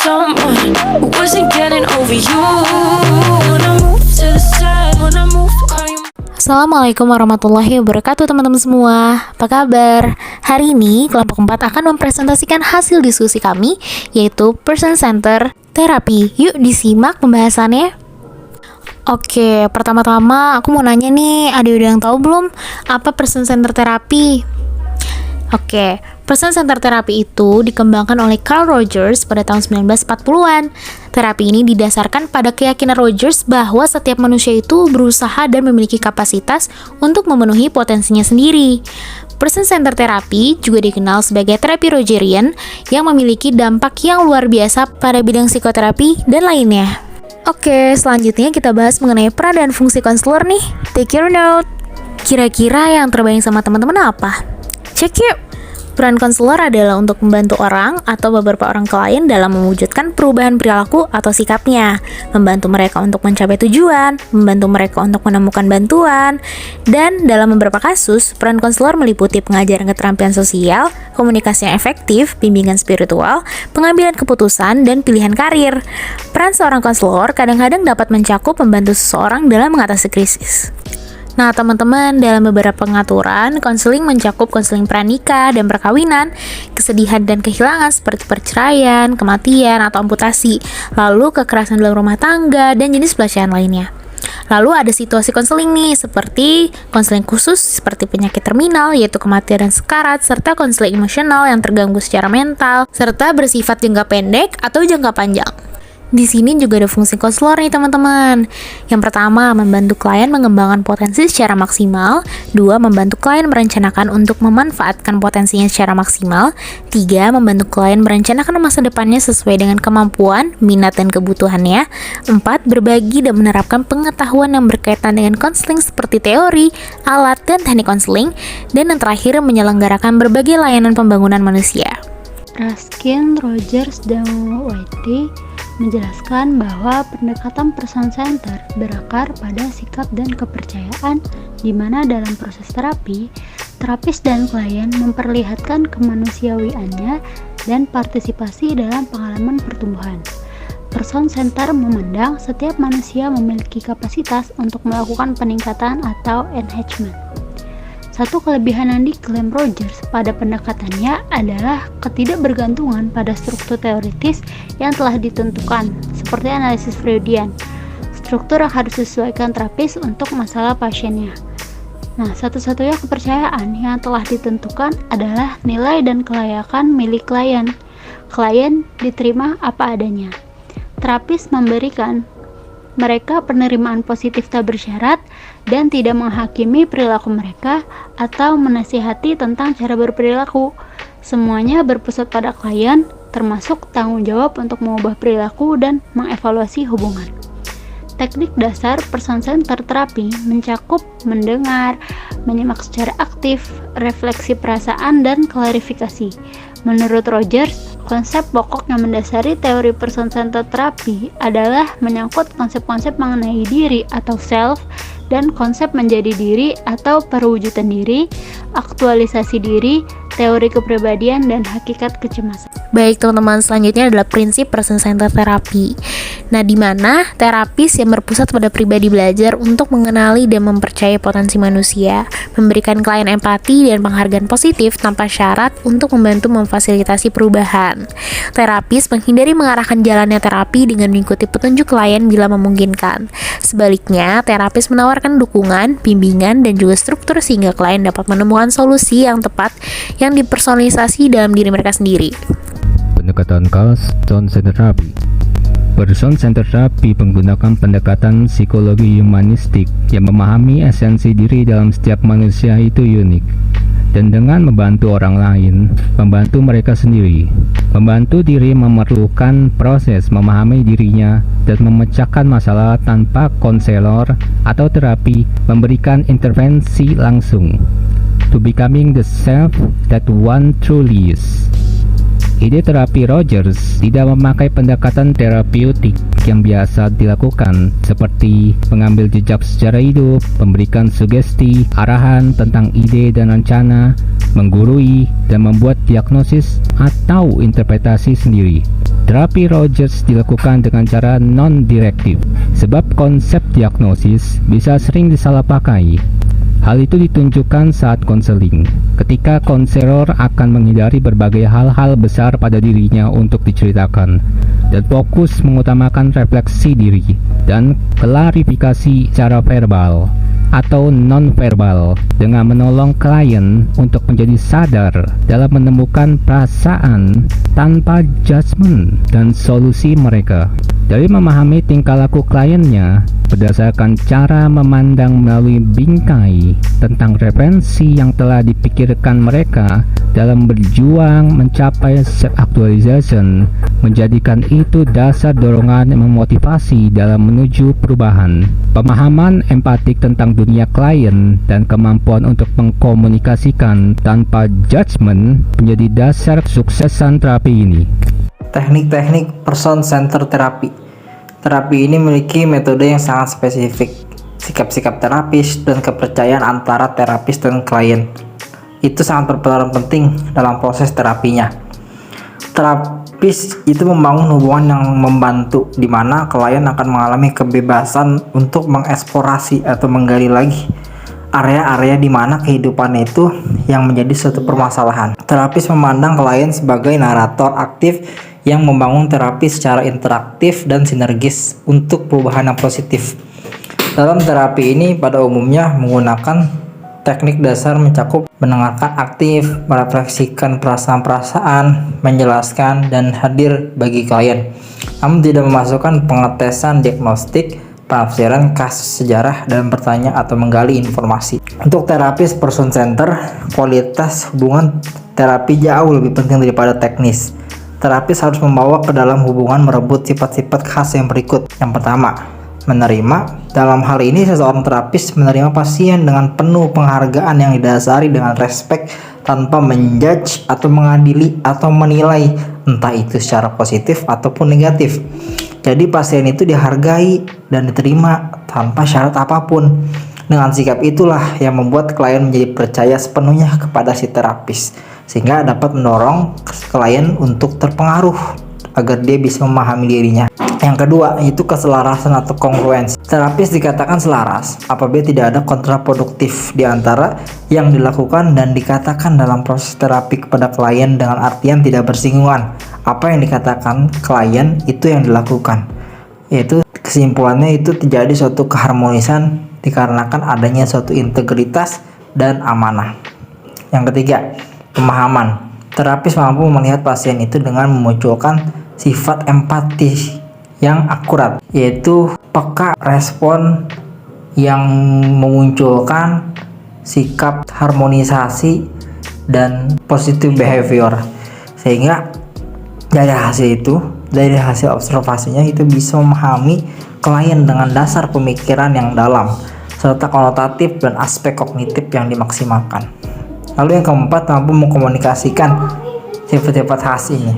someone who wasn't getting over you. When I move to the side, when I move, call you. Assalamualaikum warahmatullahi wabarakatuh teman-teman semua. Apa kabar? Hari ini kelompok 4 akan mempresentasikan hasil diskusi kami, yaitu Person Center Therapy. Yuk disimak pembahasannya. Oke, pertama-tama aku mau nanya nih, ada yang tahu belum apa Person Center Therapy? Oke, Person Center Therapy itu dikembangkan oleh Carl Rogers pada tahun 1940-an. Terapi ini didasarkan pada keyakinan Rogers bahwa setiap manusia itu berusaha dan memiliki kapasitas untuk memenuhi potensinya sendiri. Person Center Therapy juga dikenal sebagai terapi Rogerian yang memiliki dampak yang luar biasa pada bidang psikoterapi dan lainnya. Oke, selanjutnya kita bahas mengenai peran dan fungsi konselor nih. Take your note. Kira-kira yang terbayang sama teman-teman apa? Cek yuk! Peran konselor adalah untuk membantu orang atau beberapa orang klien dalam mewujudkan perubahan perilaku atau sikapnya, membantu mereka untuk mencapai tujuan, membantu mereka untuk menemukan bantuan, dan dalam beberapa kasus, peran konselor meliputi pengajaran keterampilan sosial, komunikasi yang efektif, bimbingan spiritual, pengambilan keputusan, dan pilihan karir. Peran seorang konselor kadang-kadang dapat mencakup membantu seseorang dalam mengatasi krisis. Nah teman-teman, dalam beberapa pengaturan, konseling mencakup konseling pranikah dan perkawinan, kesedihan dan kehilangan seperti perceraian, kematian atau amputasi, lalu kekerasan dalam rumah tangga, dan jenis pelecehan lainnya. Lalu ada situasi konseling nih, seperti konseling khusus seperti penyakit terminal, yaitu kematian dan sekarat, serta konseling emosional yang terganggu secara mental, serta bersifat jangka pendek atau jangka panjang. Di sini juga ada fungsi konselor nih teman-teman. Yang pertama, membantu klien mengembangkan potensi secara maksimal. 2, membantu klien merencanakan untuk memanfaatkan potensinya secara maksimal. 3, membantu klien merencanakan masa depannya sesuai dengan kemampuan, minat, dan kebutuhannya. 4, berbagi dan menerapkan pengetahuan yang berkaitan dengan konseling seperti teori, alat, dan teknik konseling. Dan yang terakhir, menyelenggarakan berbagai layanan pembangunan manusia. Raskin, Rogers, dan Whitey menjelaskan bahwa pendekatan person center berakar pada sikap dan kepercayaan, di mana dalam proses terapi, terapis dan klien memperlihatkan kemanusiawiannya dan partisipasi dalam pengalaman pertumbuhan. Person center memandang setiap manusia memiliki kapasitas untuk melakukan peningkatan atau enhancement. Satu kelebihan yang diklaim Rogers pada pendekatannya adalah ketidakbergantungan pada struktur teoritis yang telah ditentukan, seperti analisis Freudian. Struktur yang harus disesuaikan terapis untuk masalah pasiennya. Nah, satu-satunya kepercayaan yang telah ditentukan adalah nilai dan kelayakan milik klien. Klien diterima apa adanya. Terapis memberikan mereka penerimaan positif tak bersyarat dan tidak menghakimi perilaku mereka atau menasihati tentang cara berperilaku. Semuanya berpusat pada klien, termasuk tanggung jawab untuk mengubah perilaku dan mengevaluasi hubungan. Teknik dasar person center terapi mencakup mendengar, menyimak secara aktif, refleksi perasaan, dan klarifikasi. Menurut Rogers, konsep pokok yang mendasari teori person center terapi adalah menyangkut konsep-konsep mengenai diri atau self, dan konsep menjadi diri atau perwujudan diri, aktualisasi diri, teori kepribadian, dan hakikat kecemasan. Baik teman-teman, selanjutnya adalah prinsip person center terapi. Nah, di mana terapis yang berpusat pada pribadi belajar untuk mengenali dan mempercayai potensi manusia, memberikan klien empati dan penghargaan positif tanpa syarat untuk membantu memfasilitasi perubahan. Terapis menghindari mengarahkan jalannya terapi dengan mengikuti petunjuk klien bila memungkinkan. Sebaliknya, terapis menawarkan dukungan, bimbingan, dan juga struktur sehingga klien dapat menemukan solusi yang tepat yang dipersonalisasi dalam diri mereka sendiri. Pendekatan Person Center Therapy. Person Center Therapy menggunakan pendekatan psikologi humanistik yang memahami esensi diri dalam setiap manusia itu unik, dan dengan membantu orang lain, membantu mereka sendiri. Membantu diri memerlukan proses memahami dirinya dan memecahkan masalah tanpa konselor atau terapi memberikan intervensi langsung. To becoming the self that one truly is. Ide terapi Rogers tidak memakai pendekatan terapeutik yang biasa dilakukan, seperti mengambil jejak sejarah hidup, memberikan sugesti, arahan tentang ide dan rencana, menggurui, dan membuat diagnosis atau interpretasi sendiri. Terapi Rogers dilakukan dengan cara non-direktif, sebab konsep diagnosis bisa sering disalahpakai. Hal itu ditunjukkan saat konseling, ketika konselor akan menghindari berbagai hal-hal besar pada dirinya untuk diceritakan, dan fokus mengutamakan refleksi diri dan klarifikasi secara verbal atau non-verbal dengan menolong klien untuk menjadi sadar dalam menemukan perasaan tanpa judgement dan solusi mereka. Dari memahami tingkah laku kliennya berdasarkan cara memandang melalui bingkai tentang referensi yang telah dipikirkan mereka dalam berjuang mencapai self-actualization, menjadikan itu dasar dorongan yang memotivasi dalam menuju perubahan. Pemahaman empatik tentang dunia klien dan kemampuan untuk mengkomunikasikan tanpa judgement menjadi dasar kesuksesan terapi ini. Teknik-teknik person center terapi. Terapi ini memiliki metode yang sangat spesifik, sikap-sikap terapis dan kepercayaan antara terapis dan klien. Itu sangat berperan penting dalam proses terapinya. Terapis itu membangun hubungan yang membantu, di mana klien akan mengalami kebebasan untuk mengeksplorasi atau menggali lagi area-area di mana kehidupannya itu yang menjadi suatu permasalahan. Terapis memandang klien sebagai narator aktif yang membangun terapi secara interaktif dan sinergis untuk perubahan yang positif. Dalam terapi ini pada umumnya menggunakan teknik dasar mencakup mendengarkan aktif, merefleksikan perasaan-perasaan, menjelaskan dan hadir bagi klien, namun tidak memasukkan pengetesan diagnostik, penafsiran kasus sejarah, dan bertanya atau menggali informasi. Untuk terapis person center, kualitas hubungan terapi jauh lebih penting daripada teknis. Terapis harus membawa ke dalam hubungan merebut sifat-sifat khas yang berikut. Yang pertama, menerima. Dalam hal ini seseorang terapis menerima pasien dengan penuh penghargaan yang didasari dengan respek tanpa menjudge atau mengadili atau menilai, entah itu secara positif ataupun negatif. Jadi pasien itu dihargai dan diterima tanpa syarat apapun. Dengan sikap itulah yang membuat klien menjadi percaya sepenuhnya kepada si terapis, sehingga dapat mendorong klien untuk terpengaruh agar dia bisa memahami dirinya. Yang kedua, yaitu keselarasan atau kongruensi. Terapis dikatakan selaras apabila tidak ada kontraproduktif di antara yang dilakukan dan dikatakan dalam proses terapi kepada klien, dengan artian tidak bersinggungan. Apa yang dikatakan klien itu yang dilakukan. Yaitu kesimpulannya itu terjadi suatu keharmonisan dikarenakan adanya suatu integritas dan amanah. Yang ketiga, pemahaman. Terapis mampu melihat pasien itu dengan memunculkan sifat empati yang akurat, yaitu peka respon yang memunculkan sikap harmonisasi dan positive behavior, sehingga dari hasil observasinya itu bisa memahami klien dengan dasar pemikiran yang dalam serta konotatif dan aspek kognitif yang dimaksimalkan. Lalu yang keempat, mampu mengkomunikasikan sifat-sifat khas ini.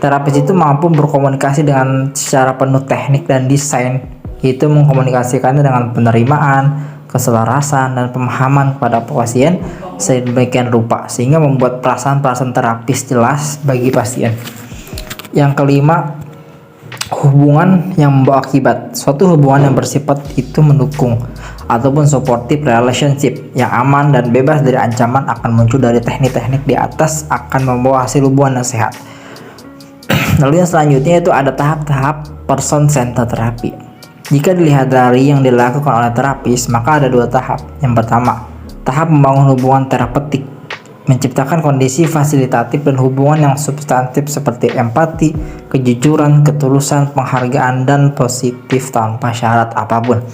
Terapis itu mampu berkomunikasi dengan secara penuh teknik dan desain, yaitu mengkomunikasikannya dengan penerimaan, keselarasan, dan pemahaman kepada pasien sedemikian rupa sehingga membuat perasaan-perasaan terapis jelas bagi pasien. Yang kelima, hubungan yang membawa akibat. Suatu hubungan yang bersifat itu mendukung ataupun supportive relationship yang aman dan bebas dari ancaman akan muncul dari teknik-teknik di atas, akan membawa hasil hubungan yang sehat. Lalu yang selanjutnya itu ada tahap-tahap person center terapi. Jika dilihat dari yang dilakukan oleh terapis, maka ada dua tahap. Yang pertama, tahap membangun hubungan terapeutik, menciptakan kondisi fasilitatif dan hubungan yang substantif seperti empati, kejujuran, ketulusan, penghargaan, dan positif tanpa syarat apapun,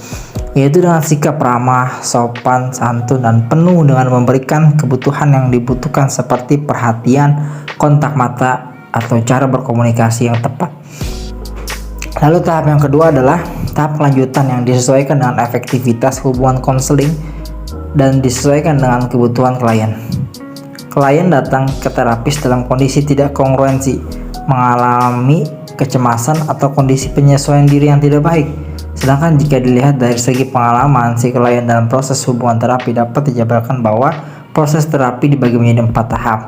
yaitu dengan sikap ramah, sopan, santun, dan penuh dengan memberikan kebutuhan yang dibutuhkan seperti perhatian, kontak mata, atau cara berkomunikasi yang tepat. Lalu tahap yang kedua adalah tahap kelanjutan yang disesuaikan dengan efektivitas hubungan konseling dan disesuaikan dengan kebutuhan klien. Klien datang ke terapis dalam kondisi tidak kongruensi, mengalami kecemasan atau kondisi penyesuaian diri yang tidak baik. Sedangkan jika dilihat dari segi pengalaman si klien dalam proses hubungan terapi, dapat dijabarkan bahwa proses terapi dibagi menjadi 4 tahap.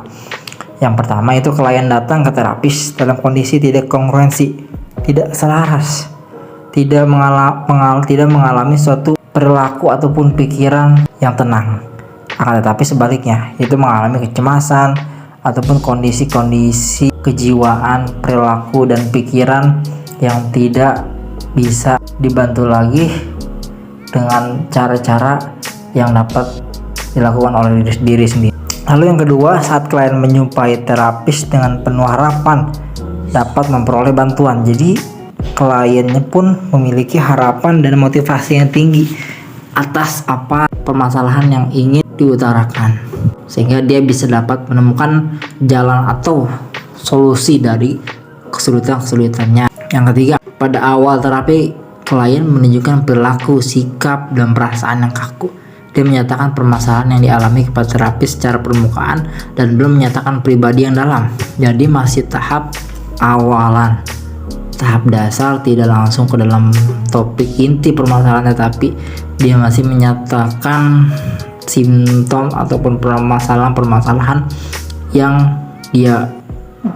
Yang pertama itu klien datang ke terapis dalam kondisi tidak kongruensi, tidak selaras, tidak mengalami suatu perilaku ataupun pikiran yang tenang. Akan tetapi sebaliknya, itu mengalami kecemasan ataupun kondisi-kondisi kejiwaan, perilaku dan pikiran yang tidak bisa dibantu lagi dengan cara-cara yang dapat dilakukan oleh diri sendiri. Lalu yang kedua, saat klien menjumpai terapis dengan penuh harapan dapat memperoleh bantuan. Jadi kliennya pun memiliki harapan dan motivasi yang tinggi atas apa permasalahan yang ingin diutarakan, sehingga dia bisa dapat menemukan jalan atau solusi dari kesulitan-kesulitannya. Yang ketiga, pada awal terapi klien menunjukkan perilaku, sikap, dan perasaan yang kaku. Dia menyatakan permasalahan yang dialami kepada terapis secara permukaan dan belum menyatakan pribadi yang dalam. Jadi masih tahap awalan, tahap dasar, tidak langsung ke dalam topik inti permasalahan, tetapi dia masih menyatakan simptom ataupun permasalahan yang dia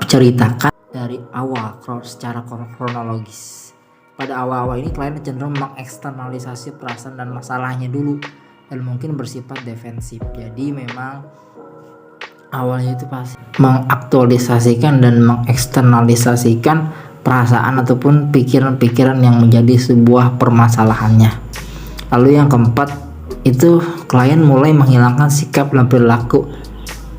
ceritakan dari awal secara kronologis. Pada awal-awal ini klien cenderung mengeksternalisasi perasaan dan masalahnya dulu dan mungkin bersifat defensif. Jadi memang awalnya itu pasti mengaktualisasikan dan mengeksternalisasikan perasaan ataupun pikiran-pikiran yang menjadi sebuah permasalahannya. Lalu yang keempat itu klien mulai menghilangkan sikap dan perilaku.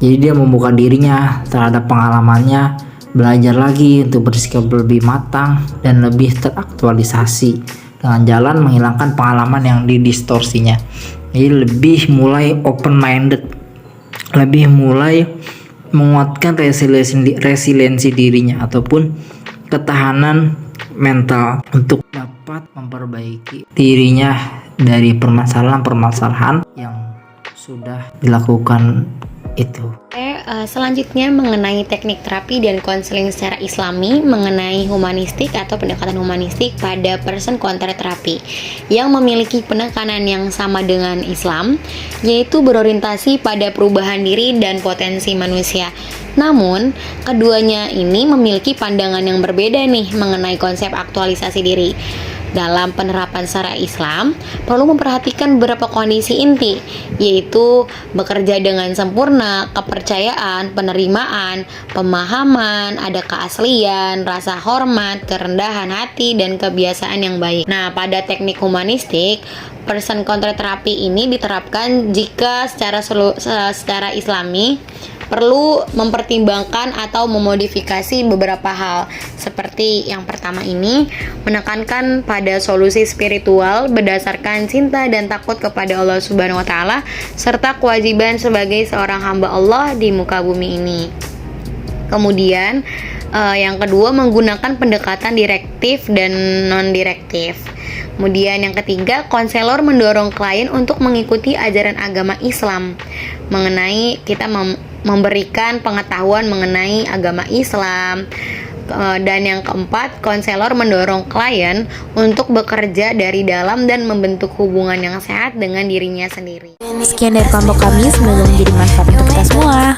Jadi dia membuka dirinya terhadap pengalamannya, belajar lagi untuk bersikap lebih matang dan lebih teraktualisasi dengan jalan menghilangkan pengalaman yang didistorsinya. Jadi lebih mulai open minded, lebih mulai menguatkan resiliensi dirinya ataupun ketahanan mental untuk dapat memperbaiki dirinya dari permasalahan-permasalahan yang sudah dilakukan itu. Selanjutnya mengenai teknik terapi dan konseling secara Islami, mengenai humanistik atau pendekatan humanistik pada person centered terapi yang memiliki penekanan yang sama dengan Islam, yaitu berorientasi pada perubahan diri dan potensi manusia. Namun, keduanya ini memiliki pandangan yang berbeda nih mengenai konsep aktualisasi diri. Dalam penerapan secara Islam, perlu memperhatikan beberapa kondisi inti, yaitu bekerja dengan sempurna, kepercayaan, penerimaan, pemahaman, ada keaslian, rasa hormat, kerendahan hati, dan kebiasaan yang baik. Nah, pada teknik humanistik, person centered terapi ini diterapkan jika secara Islami perlu mempertimbangkan atau memodifikasi beberapa hal. Seperti yang pertama ini, menekankan pada solusi spiritual berdasarkan cinta dan takut kepada Allah Subhanahu wa taala serta kewajiban sebagai seorang hamba Allah di muka bumi ini. Kemudian yang kedua, menggunakan pendekatan direktif dan non-direktif. Kemudian yang ketiga, konselor mendorong klien untuk mengikuti ajaran agama Islam mengenai kita memberikan pengetahuan mengenai agama Islam. Dan yang keempat, konselor mendorong klien untuk bekerja dari dalam dan membentuk hubungan yang sehat dengan dirinya sendiri. Sekian dari kelompok kami, semoga menjadi manfaat untuk kita semua.